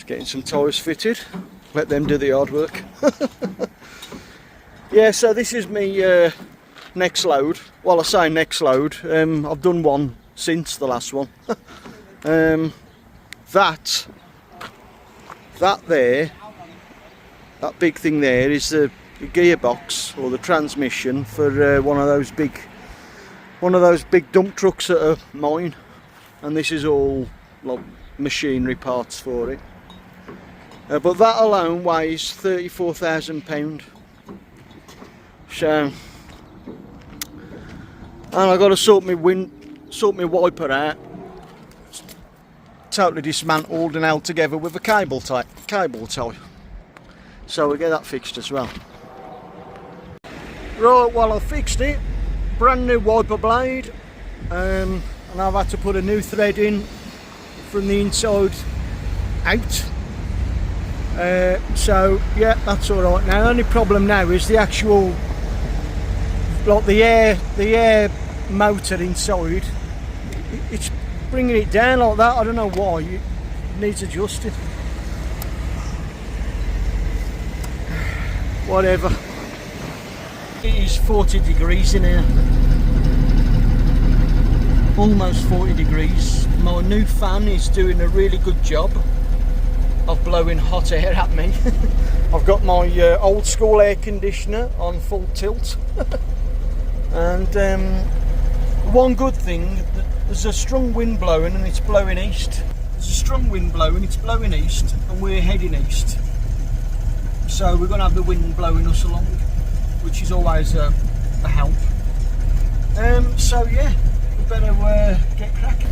getting some tyres fitted, let them do the hard work. Yeah, so this is me next load. Well, I say next load, I've done one since the last one. That there, that big thing there is the gearbox or the transmission for one of those big dump trucks that are mine, and this is all like machinery parts for it. But that alone weighs £34,000. So, and I got to sort my wiper out, totally dismantled and held together with a cable tie. So we get that fixed as well. Right, well, I fixed it, brand new wiper blade, and I've had to put a new thread in from the inside out. So yeah, that's all right now. The only problem now is the actual, like the air motor inside. It's bringing it down like that. I don't know why. It needs adjusting. Whatever. It is 40 degrees in here. Almost 40 degrees. My new fan is doing a really good job of blowing hot air at me. I've got my old school air conditioner on full tilt. And one good thing, there's a strong wind blowing and it's blowing east. There's a strong wind blowing, it's blowing east, and we're heading east. So we're going to have the wind blowing us along, which is always a help. So yeah, we better get cracking.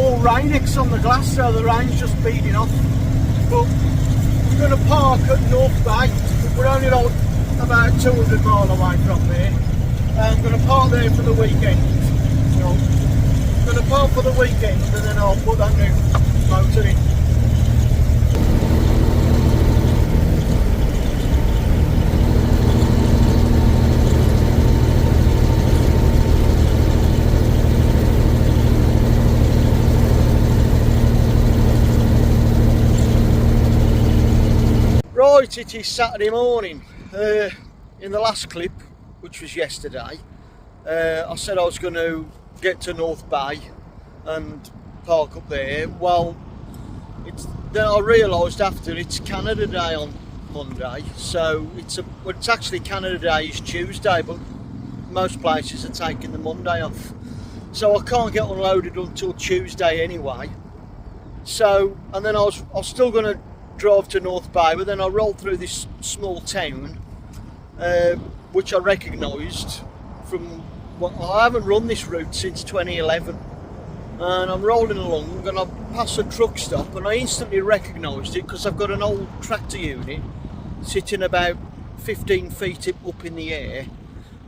more Rain-X on the glass, so the rain's just beating off. But we're going to park at North Bay. We're only like about 200 miles away from there. I'm going to park there for the weekend. So I'm going to park for the weekend and then I'll put that new motor in. Right, it is Saturday morning. In the last clip, which was yesterday, I said I was going to get to North Bay and park up there. Well, then I realised after it's Canada Day on Monday, so it's actually Canada Day is Tuesday, but most places are taking the Monday off, so I can't get unloaded until Tuesday anyway. So, and then I was still going to drive to North Bay, but then I rolled through this small town, which I recognised from. Well, I haven't run this route since 2011, and I'm rolling along and I pass a truck stop and I instantly recognised it because I've got an old tractor unit sitting about 15 feet up in the air,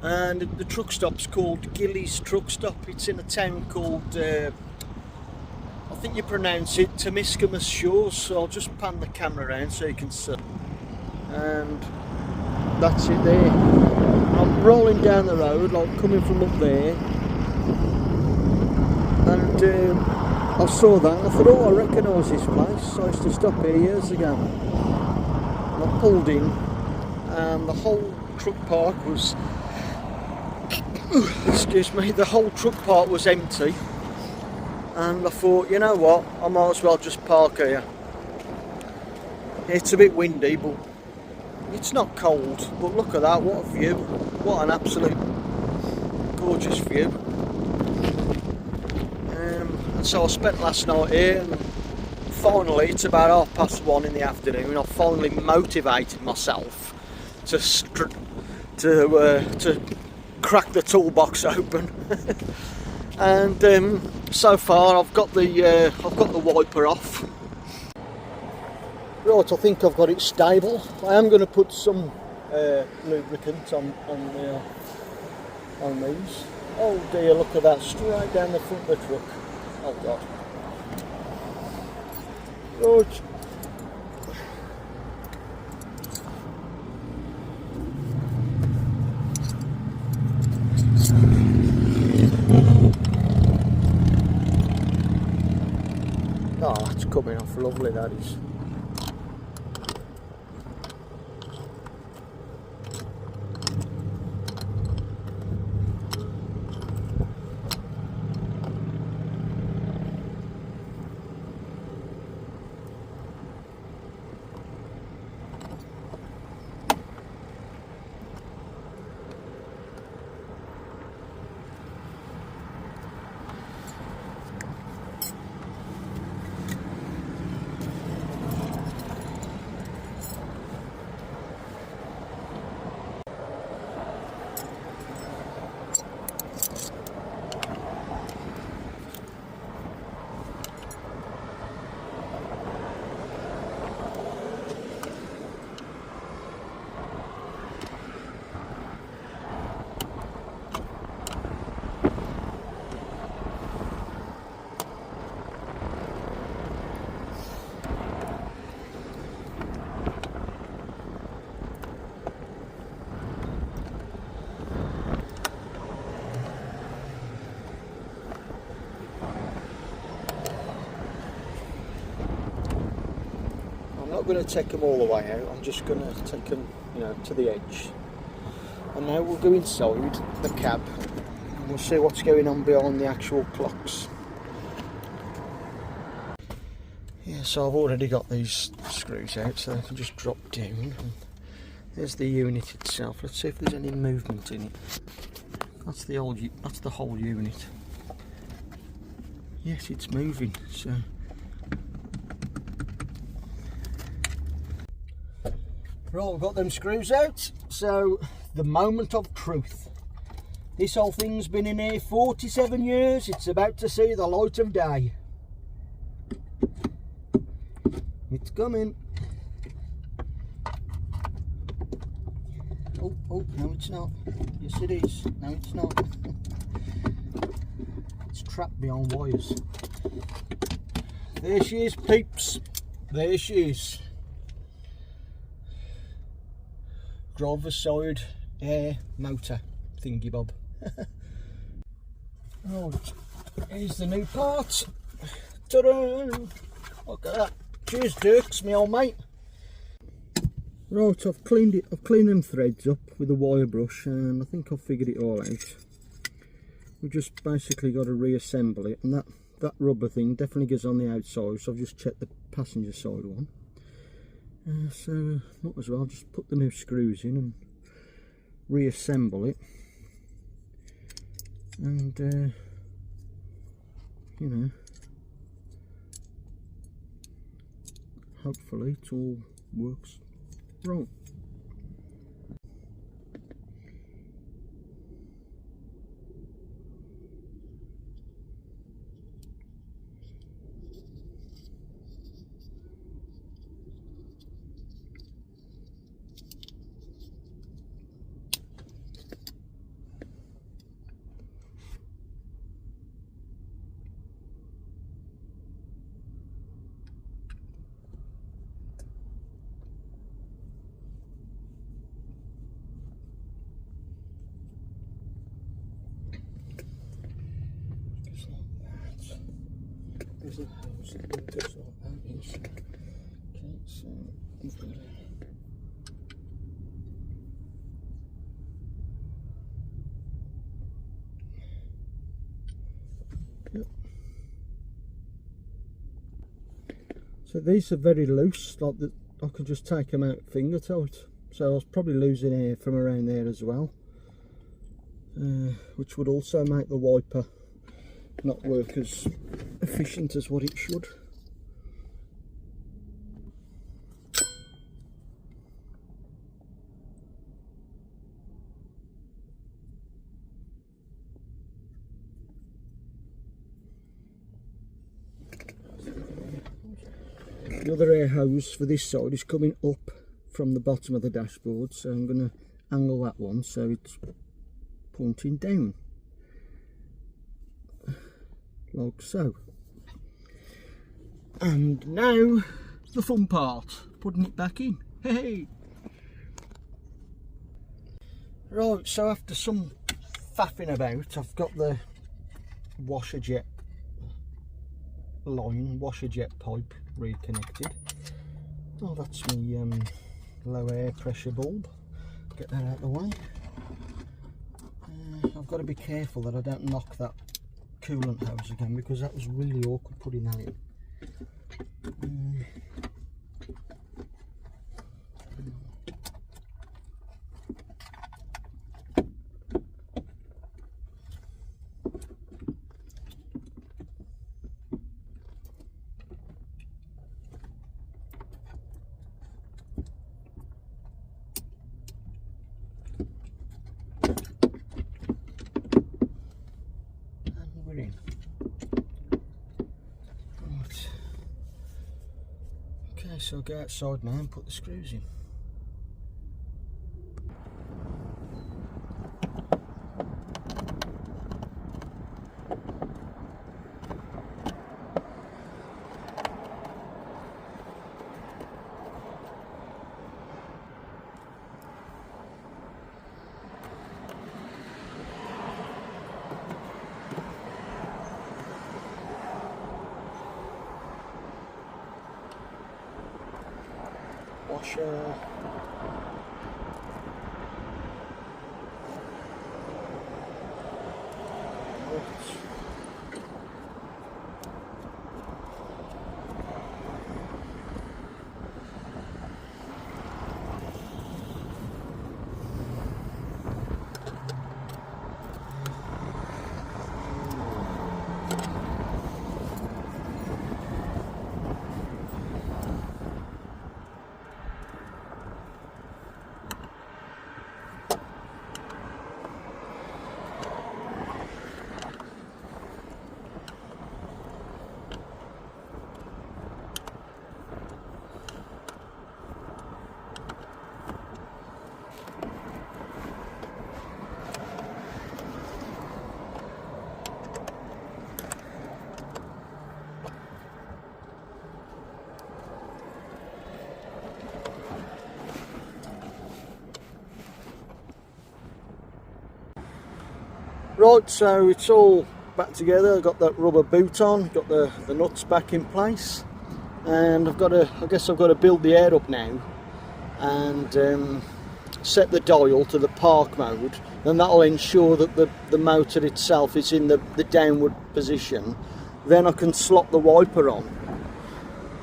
and the truck stop's called Gillies Truck Stop. It's in a town called I think you pronounce it Temiskaming Shores, so I'll just pan the camera around so you can see. And that's it there. I'm rolling down the road, like coming from up there, and I saw that and I thought, oh, I recognise this place. I used to stop here years ago. And I pulled in and the whole truck park was, excuse me, the whole truck park was empty. And I thought, you know what, I might as well just park here. It's a bit windy, but it's not cold. But look at that, what a view. What an absolute gorgeous view. And so I spent last night here, and finally, it's about 1:30 in the afternoon, I finally motivated myself to crack the toolbox open. And so far I've got the wiper off. Right, I think I've got it stable. I am going to put some lubricant on these. Oh dear, look at that, straight down the front of the truck. Oh God. Right. Oh, that's coming off lovely, that is. I'm not going to take them all the way out, I'm just going to take them, to the edge. And now we'll go inside the cab and we'll see what's going on behind the actual clocks. Yeah, so I've already got these screws out, so I can just drop down. And there's the unit itself. Let's see if there's any movement in it. That's the whole unit. Yes, it's moving. So. Right, we've got them screws out, so the moment of truth. This whole thing's been in here 47 years, it's about to see the light of day. It's coming. Oh, no it's not. Yes it is. No it's not. It's trapped behind wires. There she is, peeps. There she is. Driver's side air motor thingy bob. Right, here's the new part. Ta-da! Look at that. Cheers, Dirks, my old mate. Right, I've cleaned them threads up with a wire brush, and I think I've figured it all out. We've just basically got to reassemble it, and that rubber thing definitely goes on the outside, so I've just checked the passenger side one. So might as well just put the new screws in and reassemble it, and you know, hopefully it all works right. There's a hose that goes like that inside. Okay, so we've got it. Yep. So these are very loose, like that. I could just take them out finger tight. So I was probably losing air from around there as well, which would also make the wiper not work as efficient as what it should. The other air hose for this side is coming up from the bottom of the dashboard, so I'm going to angle that one so it's pointing down, like so. And now the fun part, putting it back in. Hey! Right, so after some faffing about, I've got the washer jet line, washer jet pipe reconnected. Oh, that's my low air pressure bulb. Get that out of the way. I've got to be careful that I don't knock that coolant hose again, because that was really awkward putting that in. So I'll go outside now and put the screws in. Washer. Right, so it's all back together. I've got that rubber boot on, got the nuts back in place, and I guess I've got to build the air up now and set the dial to the park mode, and that'll ensure that the motor itself is in the downward position. Then I can slot the wiper on,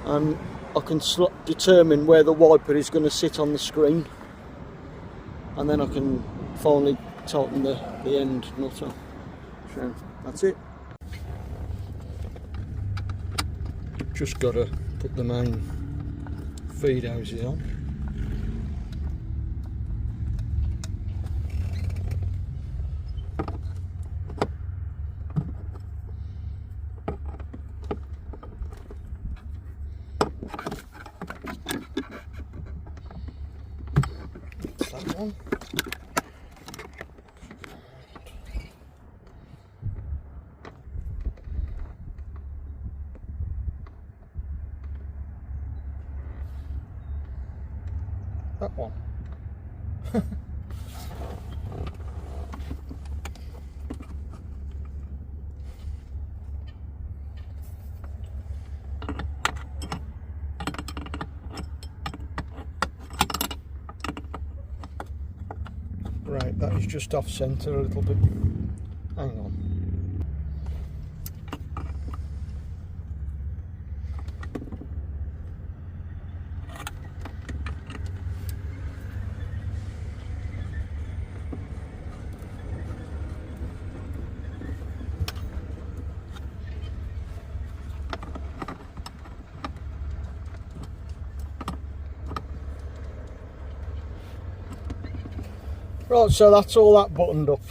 and I can determine where the wiper is going to sit on the screen, and then I can finally tighten the end nut on. So that's it. Just got to put the main feed hoses on. That one. That one. Right, that is just off centre a little bit. Hang on. Right, so that's all that buttoned up.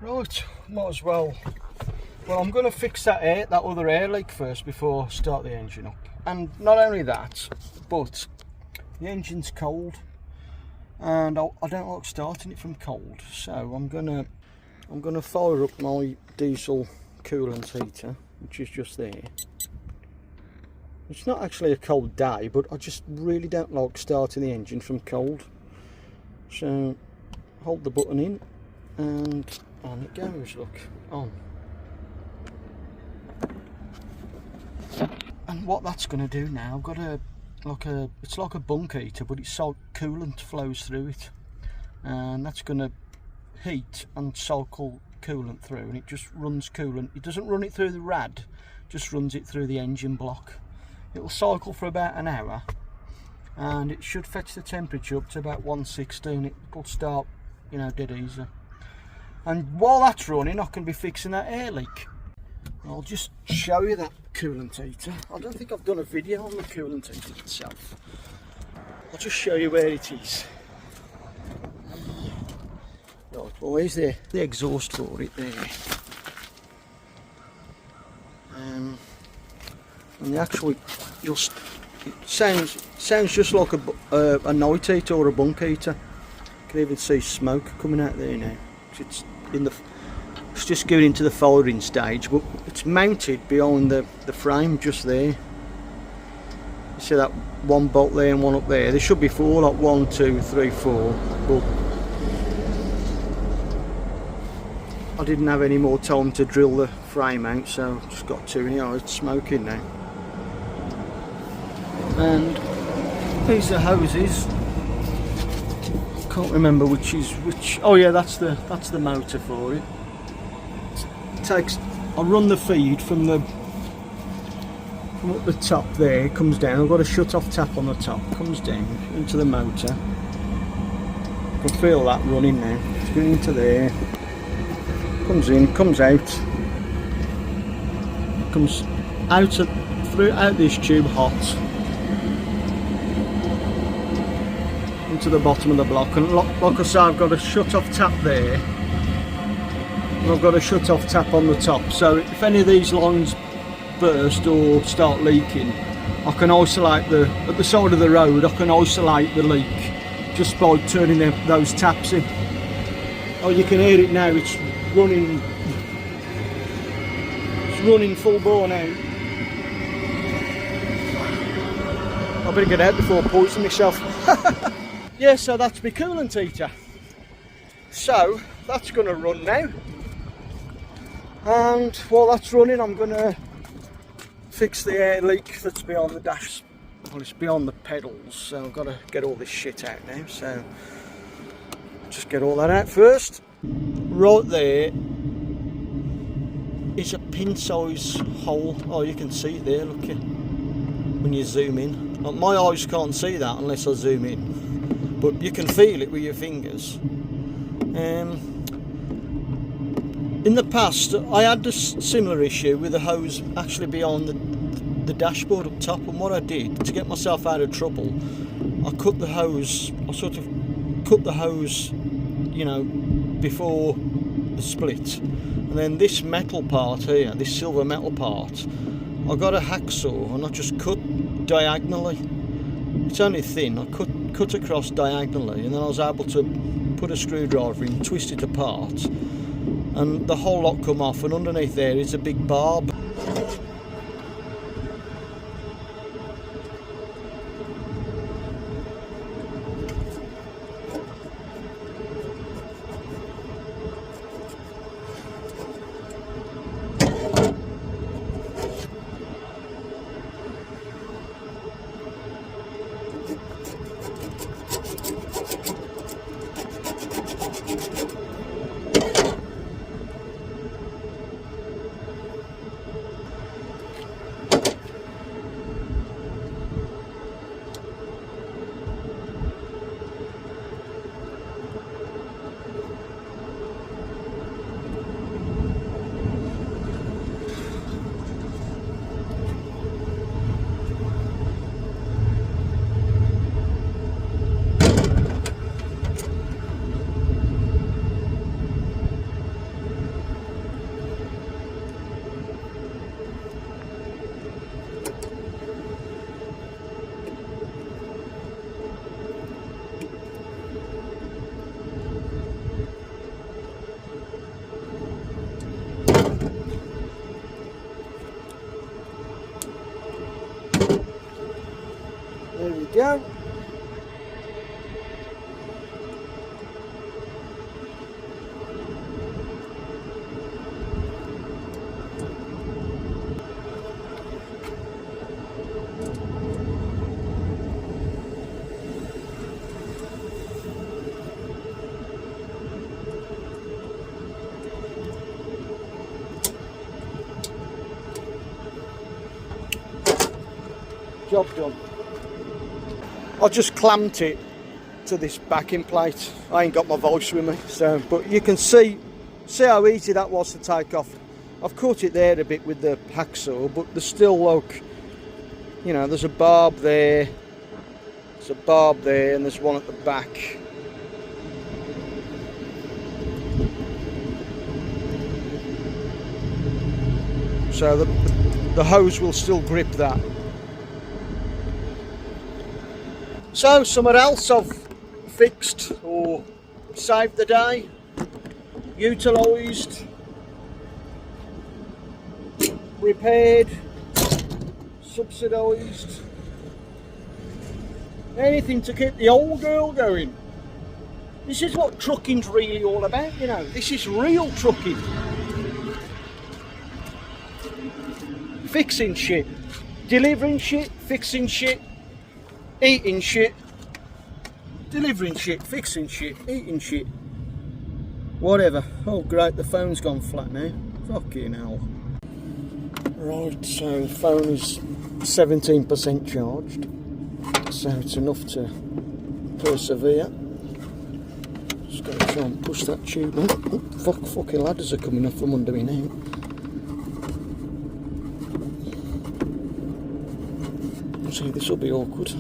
Right, might as well. Well, I'm going to fix that other air leak first before I start the engine up. And not only that, but the engine's cold, and I don't like starting it from cold. So I'm gonna fire up my diesel coolant heater, which is just there. It's not actually a cold day, but I just really don't like starting the engine from cold. So hold the button in, and on it goes. Look, on. And what that's going to do now, I've got it's like a bunk heater, but it's so coolant flows through it, and that's going to heat and cycle coolant through, and it just runs coolant. It doesn't run it through the rad, just runs it through the engine block. It will cycle for about an hour, and it should fetch the temperature up to about 160, and it'll start, you know, dead easy. And while that's running, I can be fixing that air leak. I'll just show you that coolant heater. I don't think I've done a video on the coolant heater itself. I'll just show you where it is. Right, well, there's the exhaust for it there. And the actual, it sounds just like a night heater or a bunk heater. You can even see smoke coming out there now. It's just going into the firing stage, but it's mounted behind the frame just there. You see that one bolt there and one up there. There should be four, like 1, 2, 3, 4. But I didn't have any more time to drill the frame out, so I've just got two in here. It's smoking now. And these are hoses can't remember which is which. Oh yeah, that's the motor for it. It takes. I run the feed from up the top there. It comes down. I've got a shut-off tap on the top. Comes down into the motor. I can feel that running now. It's going into there. Comes in. Comes out. Comes out out this tube hot into the bottom of the block, and like I say, I've got a shut-off tap there, and I've got a shut-off tap on the top, so if any of these lines burst or start leaking, I can isolate at the side of the road, I can isolate the leak just by turning those taps in. Oh, you can hear it now, it's running full bore now. I better get out before I poison myself. Yeah, so that's my coolant heater. So that's going to run now, and while that's running, I'm going to fix the air leak that's behind the dash. Well, it's beyond the pedals, so I've got to get all this shit out now. So just get all that out first. Right there is a pin size hole. Oh, you can see it there, look here, when you zoom in. My eyes can't see that unless I zoom in, but you can feel it with your fingers. In the past, I had a similar issue with the hose actually beyond the dashboard up top, and what I did to get myself out of trouble, I cut the hose. I sort of cut the hose, you know, before the split, and then this metal part here, this silver metal part, I got a hacksaw and I just cut diagonally. It's only thin. I cut across diagonally, and then I was able to put a screwdriver in, twist it apart, and the whole lot come off, and underneath there is a big barb. There we go. Job done. I just clamped it to this backing plate. I ain't got my voice with me, so but you can see how easy that was to take off. I've cut it there a bit with the hacksaw, but there's still, like, you know, there's a barb there, there's a barb there, and there's one at the back. So the hose will still grip that. So somewhere else I've fixed or saved the day, utilised, repaired, subsidised, anything to keep the old girl going. This is what trucking's really all about, you know. This is real trucking. Fixing shit, delivering shit, fixing shit, eating shit, delivering shit, fixing shit, eating shit, whatever. Oh great, the phone's gone flat now. Fucking hell. Right, so the phone is 17% charged, so it's enough to persevere. Just gotta try and push that tube on. Oh, fucking ladders are coming up from under me now. See, this will be awkward.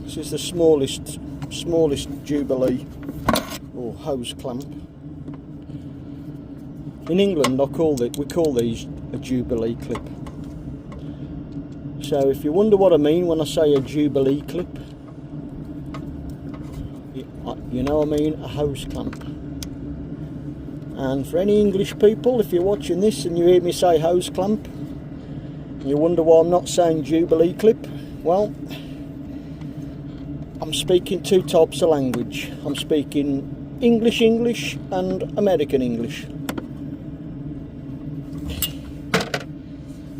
This is the smallest Jubilee or hose clamp. In England, we call these a Jubilee clip. So if you wonder what I mean when I say a Jubilee clip, you know I mean a hose clamp. And for any English people, if you're watching this and you hear me say hose clamp, and you wonder why I'm not saying Jubilee clip, well, I'm speaking two types of language. I'm speaking English and American English.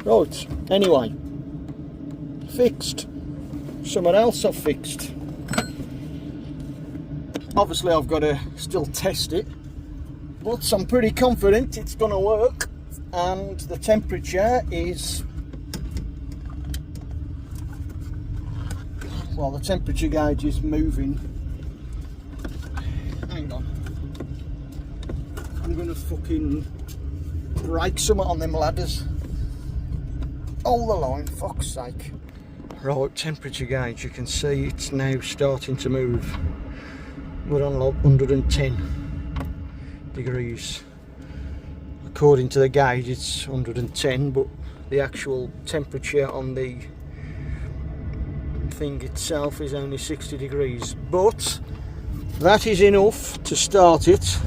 Right, anyway, fixed. Something else I've fixed. Obviously I've got to still test it, but I'm pretty confident it's going to work, and the temperature is, well, the temperature gauge is moving. Hang on. I'm going to fucking break something on them ladders. Hold the line, fuck's sake. Right, temperature gauge, you can see it's now starting to move. We're on like 110 degrees. According to the gauge it's 110, but the actual temperature on the thing itself is only 60 degrees. But that is enough to start it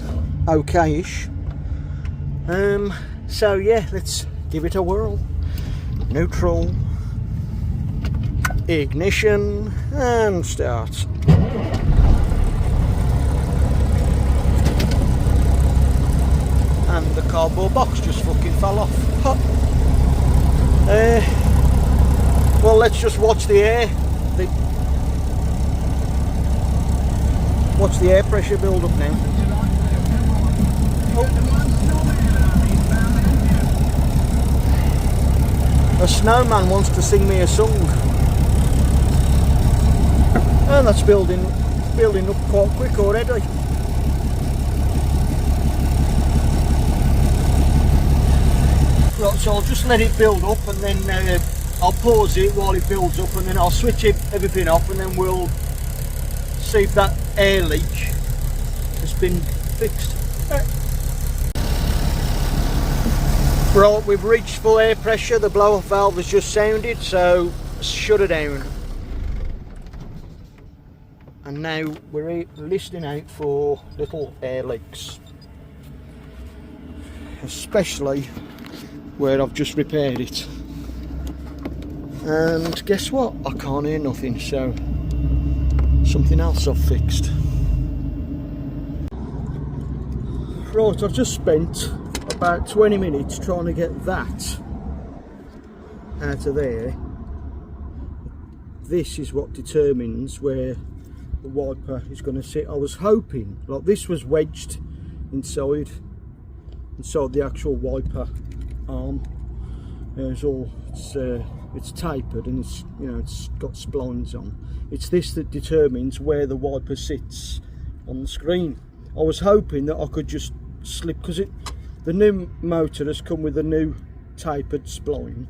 okay-ish. So yeah, let's give it a whirl. Neutral, ignition, and start. And the cardboard box just fucking fell off. Well, let's just watch the air. Watch the air pressure build up now. Oh. A snowman wants to sing me a song, and that's building up quite quick already. Right, so I'll just let it build up, and then I'll pause it while it builds up, and then I'll switch everything off, and then we'll see if that air leak has been fixed. Right, we've reached full air pressure, the blow-off valve has just sounded, so shut her down. And now we're listening out for little air leaks. Especially where I've just repaired it. And guess what? I can't hear nothing, so something else I've fixed. Right, I've just spent about 20 minutes trying to get that out of there. This is what determines where the wiper is going to sit. I was hoping, like, this was wedged inside the actual wiper arm. It's tapered, and it's, you know, it's got splines on. It's this that determines where the wiper sits on the screen. I was hoping that I could just slip, because the new motor has come with a new tapered spline.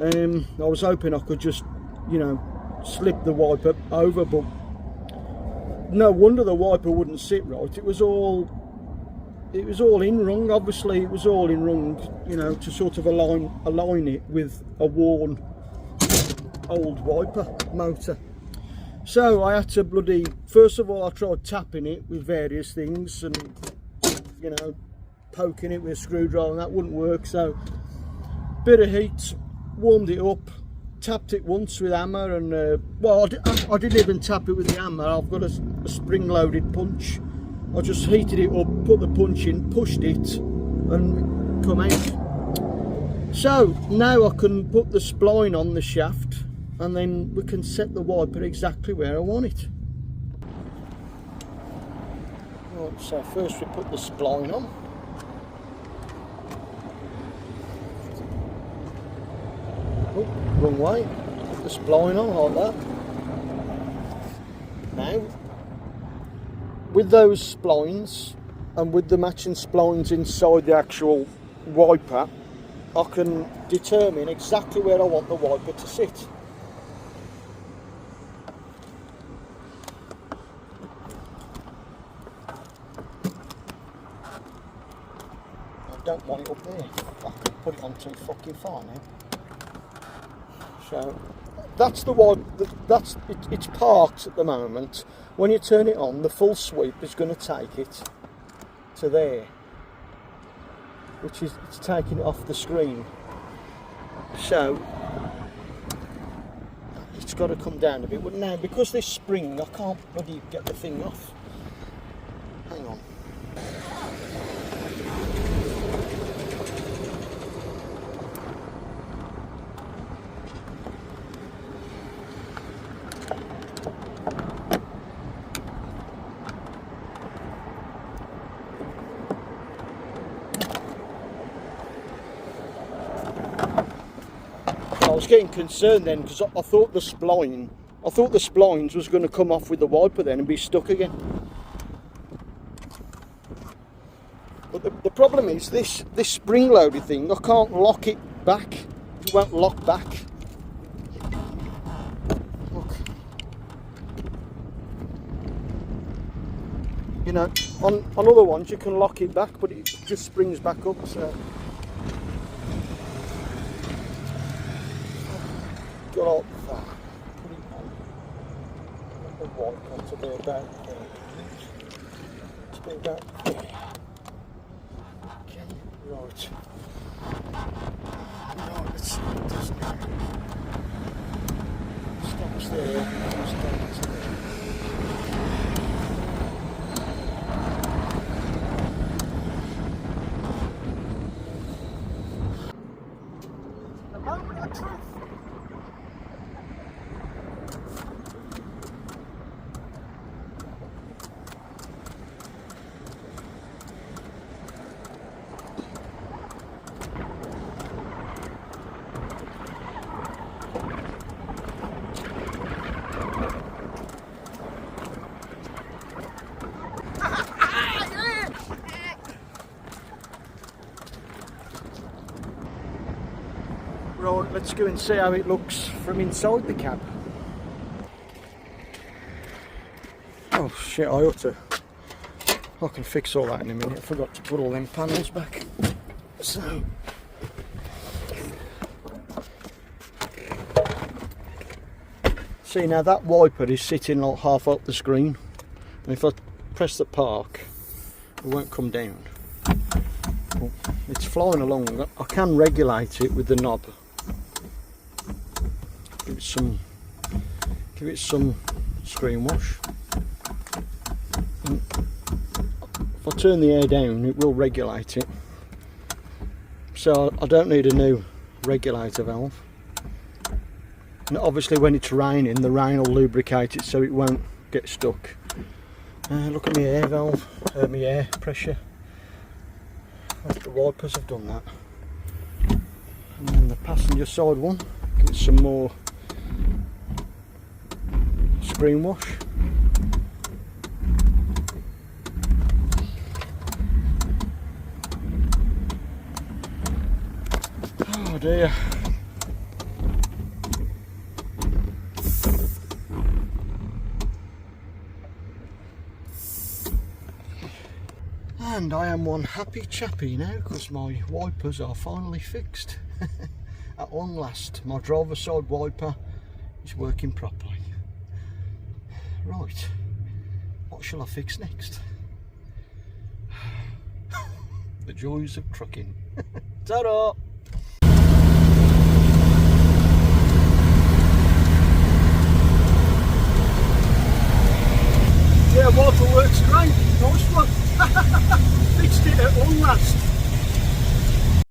I was hoping I could just, you know, slip the wiper over, but no wonder the wiper wouldn't sit right. It was all in wrong. Obviously it was all in wrong, you know, to sort of align it with a worn old wiper motor. So I had to first of all I tried tapping it with various things, and, you know, poking it with a screwdriver, and that wouldn't work. So bit of heat warmed it up, tapped it once with hammer, and well, I didn't even tap it with the hammer. I've got a spring-loaded punch. I just heated it up, put the punch in, pushed it, and come out. So now I can put the spline on the shaft, and then we can set the wiper exactly where I want it. Right, so first we put the spline on. Oh, wrong way. Put the spline on like that. Now, with those splines and with the matching splines inside the actual wiper, I can determine exactly where I want the wiper to sit. I don't want it up there. I can put it on too fucking far now. So that's the one. It's parked at the moment. When you turn it on, the full sweep is going to take it to there, which is it's taking it off the screen. So it's got to come down a bit. But now, because this spring, I can't bloody get the thing off. Hang on. I was getting concerned then because I thought the splines was going to come off with the wiper then and be stuck again. But the problem is this spring-loaded thing, I can't lock it back. It won't lock back. Look. You know, on other ones you can lock it back, but it just springs back up. So. Got all that. Put it on. The wiper to be about there. To be about there. Okay, right. Right, let's see what it does now. Stops there. Stops there. The moment of truth. Right, let's go and see how it looks from inside the cab. Oh shit, I can fix all that in a minute. I forgot to put all them panels back. So, see now that wiper is sitting like half up the screen, and if I press the park, it won't come down. But it's flying along. I can regulate it with the knob. Give it some screen wash. And if I turn the air down, it will regulate it. So I don't need a new regulator valve. And obviously when it's raining, the rain will lubricate it so it won't get stuck. Look at my air valve, my air pressure. The wipers have done that. And then the passenger side one, get some more screen wash. Oh dear. And I am one happy chappy now because my wipers are finally fixed. At long last, my driver's side wiper is working properly. Right, what shall I fix next? The joys of trucking. Ta-da!